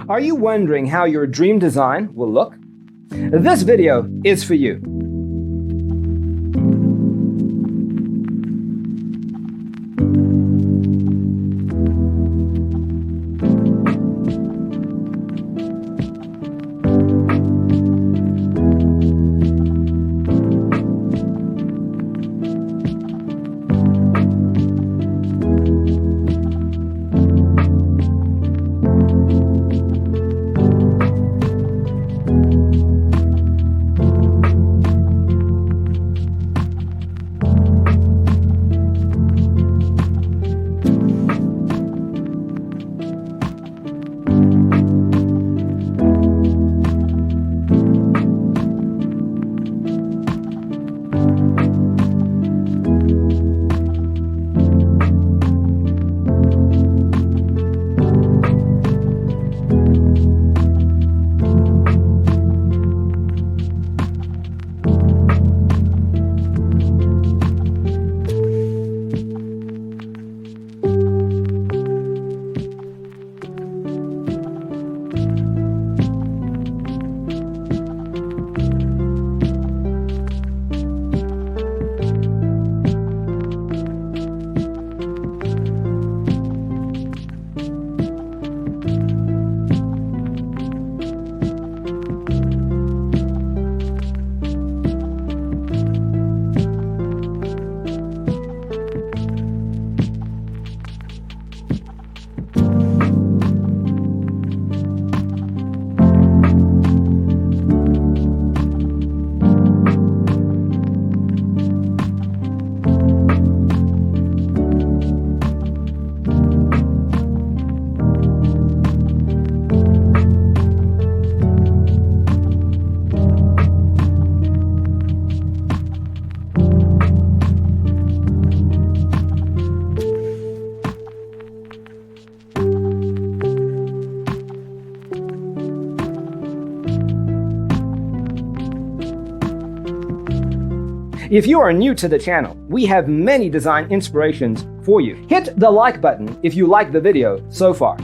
Are you wondering how your dream design will look? This video is for you. If you are new to the channel, we have many design inspirations for you. Hit the like button if you like the video so far.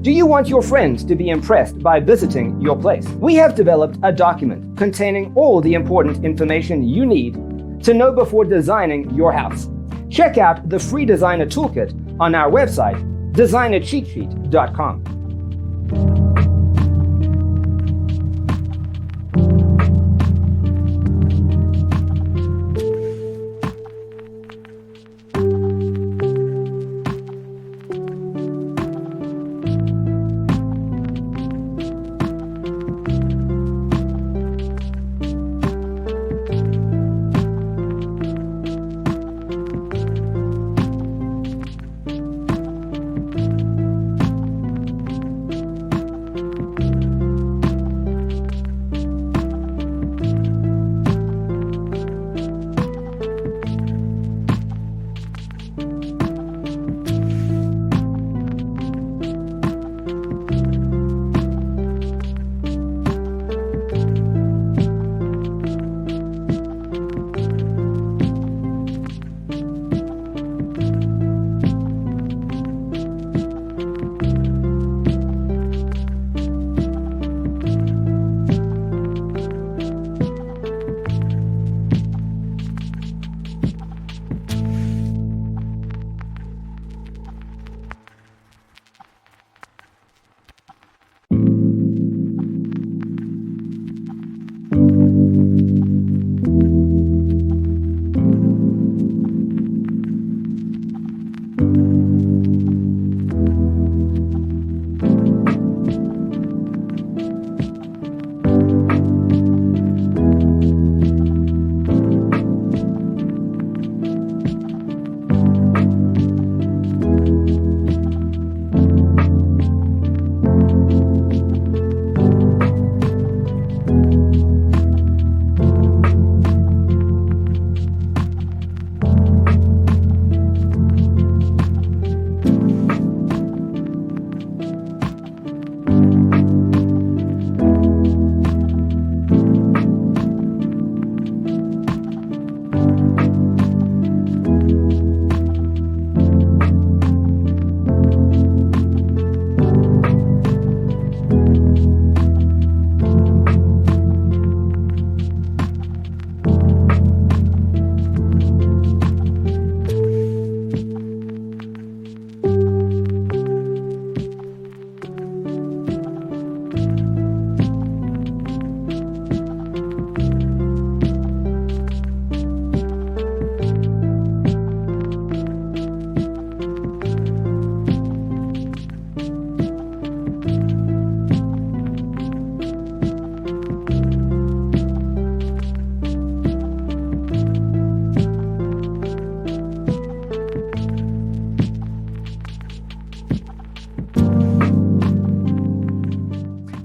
Do you want your friends to be impressed by visiting your place? We have developed a document containing all the important information you need to know before designing your house. Check out the free designer toolkit on our website, designercheatsheet.com.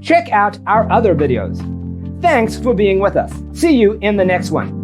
Check out our other videos. Thanks for being with us. See you in the next one.